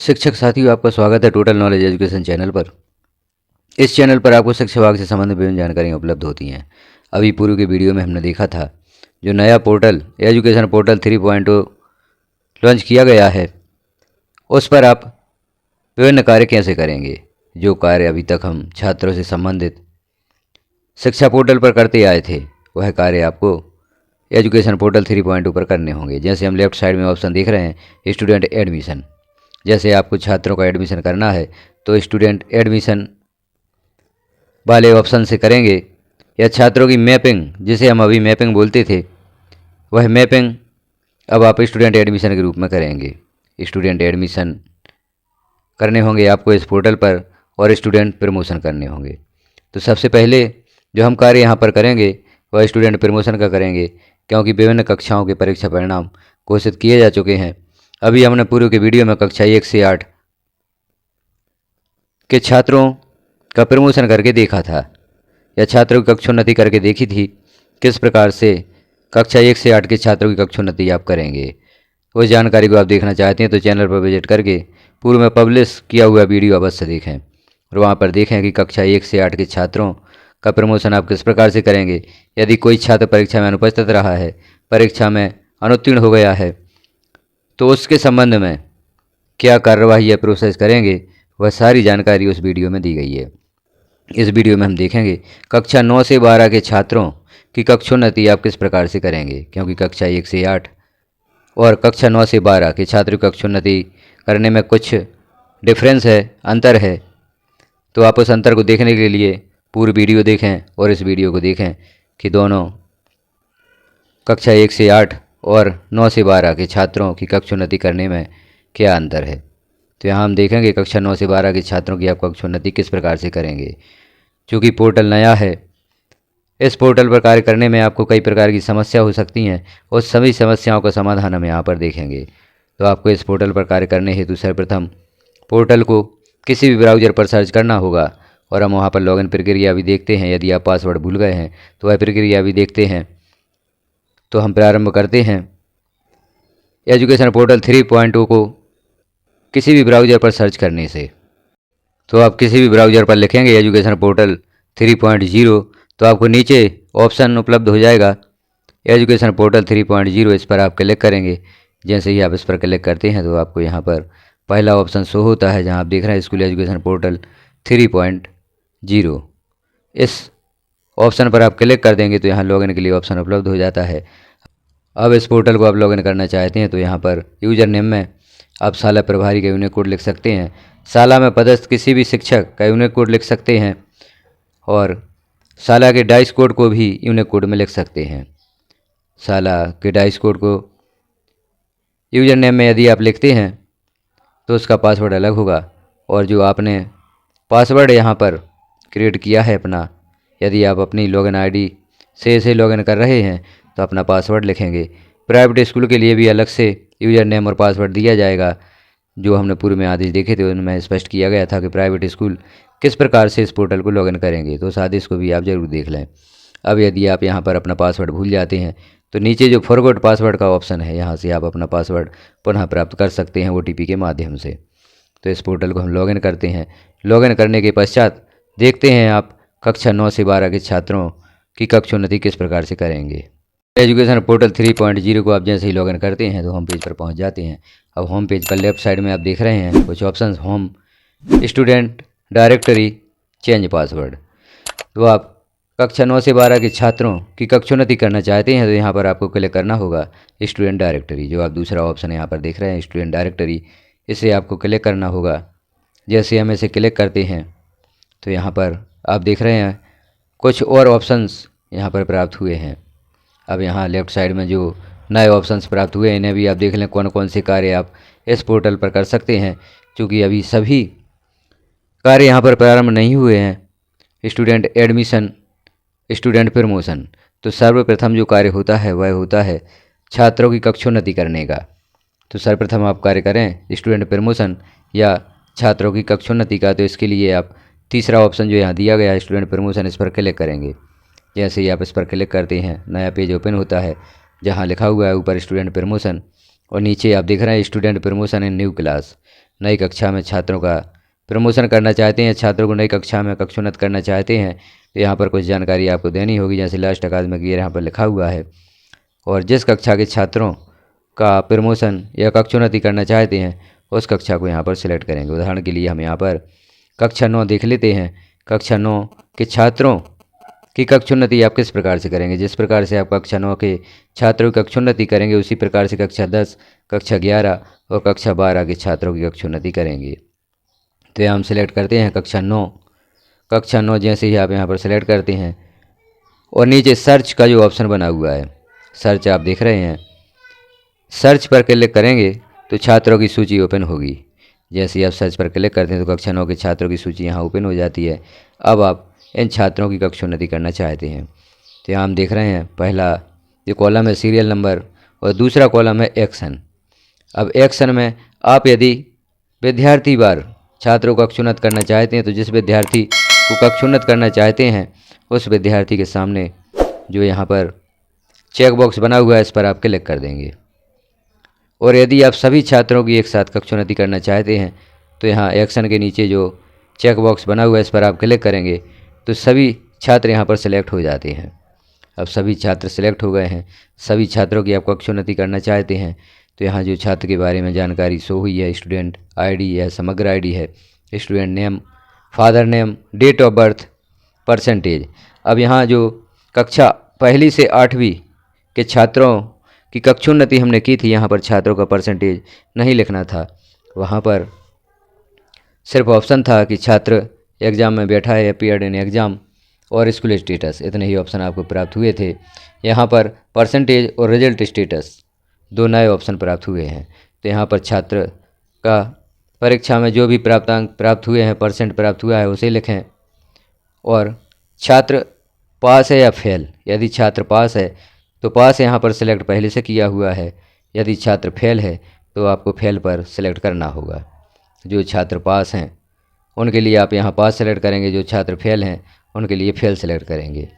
शिक्षक साथियों, आपका स्वागत है टोटल नॉलेज एजुकेशन चैनल पर। इस चैनल पर आपको शिक्षा विभाग से संबंधित विभिन्न जानकारियाँ उपलब्ध होती हैं। अभी पूर्व के वीडियो में हमने देखा था जो नया पोर्टल एजुकेशन पोर्टल 3.0 लॉन्च किया गया है, उस पर आप विभिन्न कार्य कैसे करेंगे। जो कार्य अभी तक हम छात्रों से संबंधित शिक्षा पोर्टल पर करते आए थे, वह कार्य आपको एजुकेशन पोर्टल 3.0 पर करने होंगे। जैसे हम लेफ्ट साइड में ऑप्शन देख रहे हैं स्टूडेंट एडमिशन। जैसे आपको छात्रों का एडमिशन करना है तो स्टूडेंट एडमिशन वाले ऑप्शन से करेंगे, या छात्रों की मैपिंग, जिसे हम अभी मैपिंग बोलते थे, वह मैपिंग अब आप स्टूडेंट एडमिशन के रूप में करेंगे। स्टूडेंट एडमिशन करने होंगे आपको इस पोर्टल पर और स्टूडेंट प्रमोशन करने होंगे। तो सबसे पहले जो हम कार्य यहाँ पर करेंगे वह स्टूडेंट प्रमोशन का करेंगे, क्योंकि विभिन्न कक्षाओं के परीक्षा परिणाम घोषित किए जा चुके हैं। अभी हमने पूर्व के वीडियो में कक्षा 1 से 8 के छात्रों का प्रमोशन करके देखा था, या छात्रों की कक्षोन्नति करके देखी थी किस प्रकार से कक्षा 1 से 8 के छात्रों की कक्षोन्नति आप करेंगे। उस जानकारी को आप देखना चाहते हैं तो चैनल पर विजिट करके पूर्व में पब्लिश किया हुआ वीडियो अवश्य देखें और वहाँ पर देखें कि कक्षा 1 से 8 के छात्रों का प्रमोशन आप किस प्रकार से करेंगे। यदि कोई छात्र परीक्षा में अनुपस्थित रहा है, परीक्षा में अनुत्तीर्ण हो गया है, तो उसके संबंध में क्या कार्यवाही या प्रोसेस करेंगे, वह सारी जानकारी उस वीडियो में दी गई है। इस वीडियो में हम देखेंगे कक्षा 9 से 12 के छात्रों की कक्षोन्नति आप किस प्रकार से करेंगे, क्योंकि कक्षा 1 से 8 और कक्षा 9 से 12 के छात्रों की कक्षोन्नति करने में कुछ डिफरेंस है, अंतर है। तो आप उस अंतर को देखने के लिए पूरी वीडियो देखें और इस वीडियो को देखें कि दोनों कक्षा 1 से 8 और 9 से 12 के छात्रों की कक्षोन्नति करने में क्या अंतर है। तो यहाँ हम देखेंगे कक्षा 9 से 12 के छात्रों की आप कक्षोन्नति किस प्रकार से करेंगे। चूँकि पोर्टल नया है, इस पोर्टल पर कार्य करने में आपको कई प्रकार की समस्या हो सकती हैं, उस सभी समस्याओं का समाधान हम यहाँ पर देखेंगे। तो आपको इस पोर्टल पर कार्य करने हेतु सर्वप्रथम पोर्टल को किसी भी ब्राउज़र पर सर्च करना होगा और हम वहाँ पर लॉगिन प्रक्रिया भी देखते हैं। यदि आप पासवर्ड भूल गए हैं तो वह प्रक्रिया भी देखते हैं। तो हम प्रारंभ करते हैं एजुकेशन पोर्टल 3.0 को किसी भी ब्राउज़र पर सर्च करने से। तो आप किसी भी ब्राउज़र पर लिखेंगे एजुकेशन पोर्टल 3.0, तो आपको नीचे ऑप्शन उपलब्ध हो जाएगा एजुकेशन पोर्टल 3.0। इस पर आप क्लिक करेंगे। जैसे ही आप इस पर क्लिक करते हैं तो आपको यहाँ पर पहला ऑप्शन शो होता है, जहाँ आप देख रहे हैं स्कूल एजुकेशन पोर्टल 3.0। इस ऑप्शन पर आप क्लिक कर देंगे तो यहाँ लॉगिन के लिए ऑप्शन उपलब्ध हो जाता है। अब इस पोर्टल को आप लॉगिन करना चाहते हैं तो यहाँ पर यूज़र नेम में आप शाला प्रभारी का यूनिक कोड लिख सकते हैं, शाला में पदस्थ किसी भी शिक्षक का यूनिक कोड लिख सकते हैं और शाला के डाइस कोड को भी यूनिक कोड में लिख सकते हैं। शाला के डाइस कोड को यूज़र नेम में यदि आप लिखते हैं तो उसका पासवर्ड अलग होगा, और जो आपने पासवर्ड यहाँ पर क्रिएट किया है अपना, यदि आप अपनी लॉगिन आईडी से इसे लॉगिन कर रहे हैं तो अपना पासवर्ड लिखेंगे। प्राइवेट स्कूल के लिए भी अलग से यूज़र नेम और पासवर्ड दिया जाएगा। जो हमने पूर्व में आदेश देखे थे उनमें स्पष्ट किया गया था कि प्राइवेट स्कूल किस प्रकार से इस पोर्टल को लॉगिन करेंगे, तो उस आदेश को भी आप ज़रूर देख लें। अब यदि आप यहाँ पर अपना पासवर्ड भूल जाते हैं तो नीचे जो फॉरगॉट पासवर्ड का ऑप्शन है, यहाँ से आप अपना पासवर्ड पुनः प्राप्त कर सकते हैं OTP के माध्यम से। तो इस पोर्टल को हम लॉगिन करते हैं। लॉगिन करने के पश्चात देखते हैं आप कक्षा 9 से 12 के छात्रों की कक्षोन्नति किस प्रकार से करेंगे। एजुकेशन पोर्टल 3.0 को आप जैसे ही लॉगिन करते हैं तो होम पेज पर पहुंच जाते हैं। अब होम पेज पर लेफ्ट साइड में आप देख रहे हैं कुछ options, home, student directory, change password. तो आप कक्षा 9 से 12 के छात्रों की कक्षोन्नति करना चाहते हैं तो यहाँ पर आपको क्लिक करना होगा स्टूडेंट डायरेक्टरी। जो आप दूसरा ऑप्शन यहाँ पर देख रहे हैं स्टूडेंट डायरेक्टरी, इसे आपको क्लिक करना होगा। जैसे हम इसे क्लिक करते हैं तो यहाँ पर आप देख रहे हैं कुछ और ऑप्शंस यहाँ पर प्राप्त हुए हैं। अब यहाँ लेफ़्ट साइड में जो नए ऑप्शंस प्राप्त हुए हैं इन्हें भी आप देख लें कौन कौन से कार्य आप इस पोर्टल पर कर सकते हैं, क्योंकि अभी सभी कार्य यहाँ पर प्रारंभ नहीं हुए हैं। स्टूडेंट एडमिशन, स्टूडेंट प्रमोशन, तो सर्वप्रथम जो कार्य होता है वह होता है छात्रों की कक्षोन्नति करने का। तो सर्वप्रथम आप कार्य करें स्टूडेंट प्रमोशन या छात्रों की कक्षोन्नति का। तो इसके लिए आप तीसरा ऑप्शन जो यहाँ दिया गया है स्टूडेंट प्रमोशन, इस पर क्लिक करेंगे। जैसे ही आप इस पर क्लिक करते हैं नया पेज ओपन होता है, जहाँ लिखा हुआ है ऊपर स्टूडेंट प्रमोशन और नीचे आप देख रहे हैं स्टूडेंट प्रमोशन इन न्यू क्लास। नई कक्षा में छात्रों का प्रमोशन करना चाहते हैं, छात्रों को नई कक्षा में कक्षोन्नत करना चाहते हैं, तो यहाँ पर कुछ जानकारी आपको देनी होगी। जैसे लास्ट अकादमिक ईयर यहाँ पर लिखा हुआ है, और जिस कक्षा के छात्रों का प्रमोशन या कक्षोन्नति करना चाहते हैं उस कक्षा को यहाँ पर सिलेक्ट करेंगे। उदाहरण के लिए हम यहाँ पर कक्षा 9 देख लेते हैं। कक्षा 9 के छात्रों की कक्षोन्नति आप किस प्रकार से करेंगे? जिस प्रकार से आप कक्षा 9 के छात्रों की कक्षोन्नति करेंगे उसी प्रकार से कक्षा 10, कक्षा 11 और कक्षा 12 के छात्रों की कक्षोन्नति करेंगे। तो हम सिलेक्ट करते हैं कक्षा 9। कक्षा 9 जैसे ही आप यहाँ पर सिलेक्ट करते हैं और नीचे सर्च का जो ऑप्शन बना हुआ है, सर्च आप देख रहे हैं, सर्च पर क्लिक करेंगे तो छात्रों की सूची ओपन होगी। जैसे ही आप सर्च पर क्लिक करते हैं तो कक्षा 9 के छात्रों की सूची यहाँ ओपन हो जाती है। अब आप इन छात्रों की कक्षोन्नति करना चाहते हैं तो यहाँ हम देख रहे हैं पहला जो कॉलम है सीरियल नंबर और दूसरा कॉलम है एक्शन। अब एक्शन में आप यदि विद्यार्थी वार छात्रों को कक्षोन्नत करना चाहते हैं तो जिस विद्यार्थी को कक्षोन्नत करना चाहते हैं उस विद्यार्थी के सामने जो यहाँ पर चेक बॉक्स बना हुआ है इस पर आप क्लिक कर देंगे। और यदि आप सभी छात्रों की एक साथ कक्षोन्नति करना चाहते हैं तो यहाँ एक्शन के नीचे जो चेक बॉक्स बना हुआ है इस पर आप क्लिक करेंगे तो सभी छात्र यहाँ पर सिलेक्ट हो जाते हैं। अब सभी छात्र सिलेक्ट हो गए हैं। सभी छात्रों की आप कक्षोन्नति करना चाहते हैं तो यहाँ जो छात्र के बारे में जानकारी शो हुई है, स्टूडेंट आईडी है, समग्र आईडी है, student name, father name, date of birth, percentage. अब यहाँ जो कक्षा पहली से 8वीं के छात्रों की कक्षोन्नति हमने की थी, यहाँ पर छात्रों का परसेंटेज नहीं लिखना था, वहाँ पर सिर्फ ऑप्शन था कि छात्र एग्ज़ाम में बैठा है, अपीयर्ड इन एग्ज़ाम और स्कूल स्टेटस, इतने ही ऑप्शन आपको प्राप्त हुए थे। यहाँ पर परसेंटेज और रिजल्ट स्टेटस 2 नए ऑप्शन प्राप्त हुए हैं। तो यहाँ पर छात्र का परीक्षा में जो भी प्राप्तांक प्राप्त हुए हैं, परसेंट प्राप्त हुआ है उसे लिखें। और छात्र पास है या फेल, यदि छात्र पास है तो पास यहाँ पर सिलेक्ट पहले से किया हुआ है, यदि छात्र फेल है तो आपको फेल पर सिलेक्ट करना होगा। जो छात्र पास हैं उनके लिए आप यहाँ पास सेलेक्ट करेंगे, जो छात्र फेल हैं उनके लिए फेल सेलेक्ट करेंगे।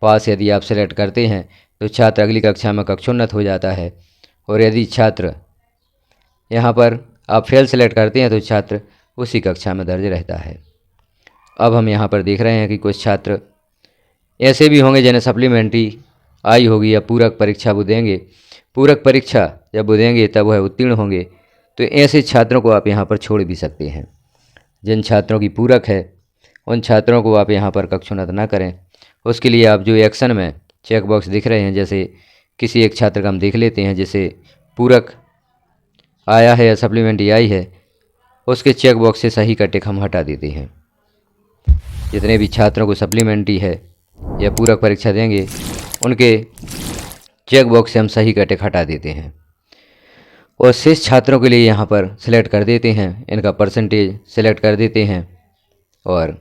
पास यदि आप सेलेक्ट करते हैं तो छात्र अगली कक्षा में कक्षोन्नत हो जाता है, और यदि छात्र यहाँ पर आप फेल सेलेक्ट करते हैं तो छात्र उसी कक्षा में दर्ज रहता है। अब हम यहाँ पर देख रहे हैं कि कुछ छात्र ऐसे भी होंगे जिन्हें सप्लीमेंट्री आई होगी या पूरक परीक्षा वो देंगे। पूरक परीक्षा जब वो देंगे तब वह उत्तीर्ण होंगे, तो ऐसे छात्रों को आप यहाँ पर छोड़ भी सकते हैं। जिन छात्रों की पूरक है उन छात्रों को आप यहाँ पर कक्षोन्नत ना करें। उसके लिए आप जो एक्शन में चेक बॉक्स दिख रहे हैं, जैसे किसी एक छात्र का हम देख लेते हैं जिसे पूरक आया है या सप्लीमेंट्री आई है, उसके चेक बॉक्स से सही का टिक हम हटा देते हैं। जितने भी छात्रों को सप्लीमेंट्री है या पूरक परीक्षा देंगे उनके चेक बॉक्स से हम सही का टिक हटा देते हैं, और शेष छात्रों के लिए यहाँ पर सिलेक्ट कर देते हैं, इनका परसेंटेज सिलेक्ट कर देते हैं और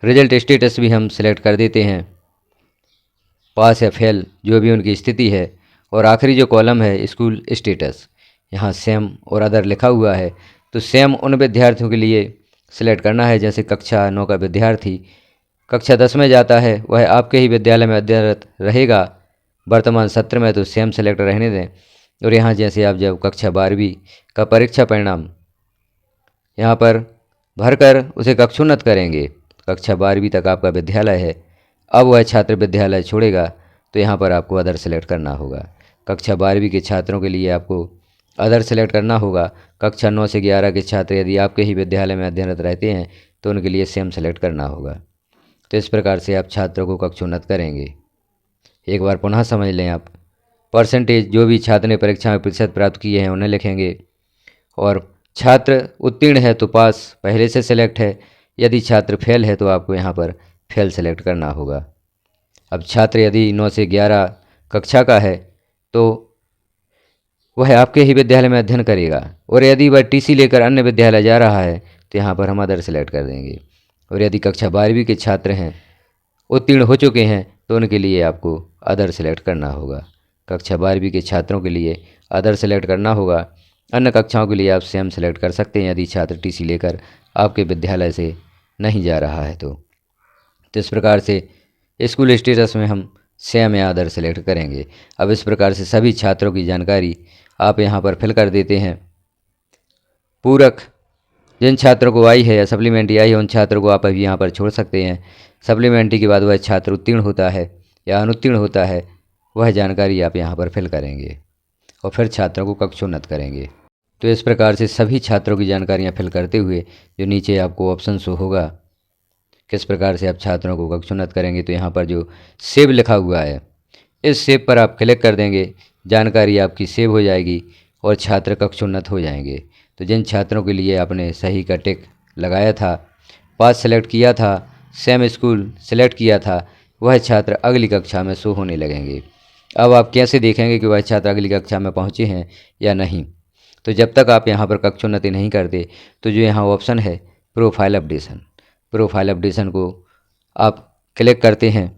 रिजल्ट स्टेटस भी हम सिलेक्ट कर देते हैं, पास या फेल जो भी उनकी स्थिति है। और आखिरी जो कॉलम है स्कूल स्टेटस, यहाँ सेम और अदर लिखा हुआ है, तो सेम उन विद्यार्थियों के लिए सिलेक्ट करना है। जैसे कक्षा 9 का विद्यार्थी कक्षा 10 में जाता है, वह आपके ही विद्यालय में अध्ययनरत रहेगा वर्तमान सत्र में, तो सेम सेलेक्ट रहने दें। और यहाँ जैसे आप जब कक्षा 12वीं का परीक्षा परिणाम यहाँ पर भरकर उसे कक्षोन्नत करेंगे, कक्षा 12वीं तक आपका विद्यालय है, अब वह छात्र विद्यालय छोड़ेगा तो यहाँ पर आपको अदर सेलेक्ट करना होगा। कक्षा 12वीं के छात्रों के लिए आपको अदर सेलेक्ट करना होगा। कक्षा 9 से 11 के छात्र यदि आपके ही विद्यालय में अध्ययनरत रहते हैं तो उनके लिए सेम सेलेक्ट करना होगा। तो इस प्रकार से आप छात्रों को कक्षोन्नत करेंगे। एक बार पुनः समझ लें आप, परसेंटेज जो भी छात्र ने परीक्षा में प्रतिशत प्राप्त किए हैं उन्हें लिखेंगे, और छात्र उत्तीर्ण है तो पास पहले से सिलेक्ट है, यदि छात्र फेल है तो आपको यहाँ पर फेल सेलेक्ट करना होगा। अब छात्र यदि 9 से 11 कक्षा का है तो वह आपके ही विद्यालय में अध्ययन करेगा, और यदि वह टीसी लेकर अन्य विद्यालय जा रहा है तो यहाँ पर हम अदर सेलेक्ट कर देंगे। और यदि कक्षा 12वीं के छात्र हैं, उत्तीर्ण हो चुके हैं, तो उनके लिए आपको अदर सेलेक्ट करना होगा। कक्षा 12वीं के छात्रों के लिए अदर सेलेक्ट करना होगा। अन्य कक्षाओं के लिए आप सेम सेलेक्ट कर सकते हैं यदि छात्र टीसी लेकर आपके विद्यालय से नहीं जा रहा है तो इस प्रकार से स्कूल स्टेटस में हम सेम या अदर सेलेक्ट करेंगे। अब इस प्रकार से सभी छात्रों की जानकारी आप यहाँ पर फिल कर देते हैं। पूरक जिन छात्रों को आई है या सप्लीमेंट्री आई है उन छात्रों को आप अभी यहाँ पर छोड़ सकते हैं। सप्लीमेंट्री के बाद वह छात्र उत्तीर्ण होता है या अनुत्तीर्ण होता है, वह जानकारी आप यहाँ पर फिल करेंगे और फिर छात्रों को कक्षोन्नत करेंगे। तो इस प्रकार से सभी छात्रों की जानकारियाँ फिल करते हुए जो नीचे आपको ऑप्शन शो होगा किस प्रकार से आप छात्रों को कक्षोन्नत करेंगे, तो यहाँ पर जो सेव लिखा हुआ है इस सेव पर आप क्लिक कर देंगे, जानकारी आपकी सेव हो जाएगी और छात्र कक्षोन्नत हो जाएंगे। तो जिन छात्रों के लिए आपने सही का टिक लगाया था, पास सेलेक्ट किया था, सेम स्कूल सेलेक्ट किया था, वह छात्र अगली कक्षा में शो होने लगेंगे। अब आप कैसे देखेंगे कि वह छात्र अगली कक्षा में पहुँचे हैं या नहीं? तो जब तक आप यहाँ पर कक्षोन्नति नहीं करते तो जो यहाँ ऑप्शन है प्रोफाइल अपडेशन, प्रोफाइल अपडेशन को आप क्लिक करते हैं।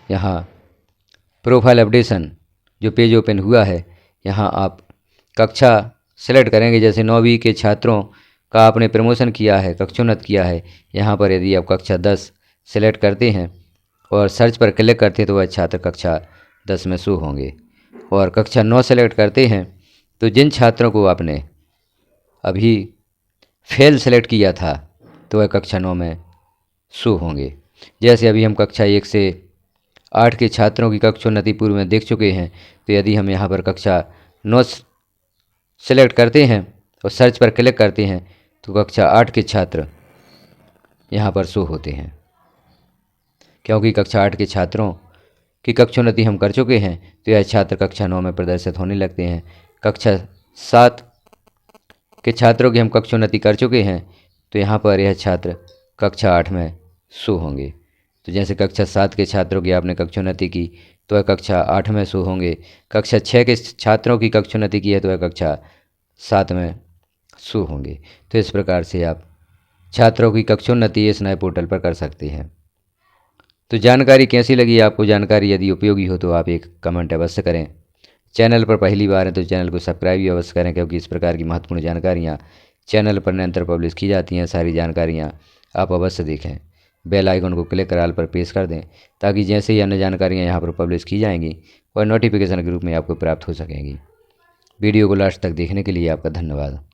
यहाँ प्रोफाइल अपडेशन जो पेज ओपन हुआ है, यहाँ आप कक्षा सेलेक्ट करेंगे। जैसे 9वीं के छात्रों का आपने प्रमोशन किया है, कक्षोन्नत किया है, यहाँ पर यदि आप कक्षा 10 सेलेक्ट करते हैं और सर्च पर क्लिक करते हैं तो वह छात्र कक्षा 10 में शो होंगे। और कक्षा 9 सेलेक्ट करते हैं तो जिन छात्रों को आपने अभी फेल सेलेक्ट किया था तो वह कक्षा 9 में शो होंगे। जैसे अभी हम कक्षा 1 से 8 के छात्रों की कक्षोन्नति पूर्व में देख चुके हैं, तो यदि हम यहाँ पर कक्षा 9 सेलेक्ट करते हैं और सर्च पर क्लिक करते हैं तो कक्षा 8 के छात्र यहाँ पर शो होते हैं। क्योंकि कक्षा 8 के छात्रों की कक्षोन्नति हम कर चुके हैं तो यह छात्र कक्षा 9 में प्रदर्शित होने लगते हैं। कक्षा 7 के छात्रों की हम कक्षोन्नति कर चुके हैं तो यहाँ पर यह छात्र कक्षा 8 में शो होंगे। तो जैसे कक्षा 7 के छात्रों की आपने कक्षोन्नति की तो वह कक्षा 8 में शो होंगे। कक्षा 6 के छात्रों की कक्षोन्नति की है तो वह कक्षा 7 में शो होंगे। तो इस प्रकार से आप छात्रों की कक्षोन्नति इस नए पोर्टल पर कर सकते हैं। तो जानकारी कैसी लगी आपको? जानकारी यदि उपयोगी हो तो आप एक कमेंट अवश्य करें। चैनल पर पहली बार है तो चैनल को सब्सक्राइब भी अवश्य करें, क्योंकि इस प्रकार की महत्वपूर्ण जानकारियाँ चैनल पर निरंतर पब्लिश की जाती हैं। सारी जानकारियाँ आप अवश्य देखें। बेल आइकन को क्लिक कर ऑल पर प्रेस कर दें ताकि जैसे ही अन्य जानकारियाँ यहाँ पर पब्लिश की जाएंगी और नोटिफिकेशन के रूप में आपको प्राप्त हो सकेंगी। वीडियो को लास्ट तक देखने के लिए आपका धन्यवाद।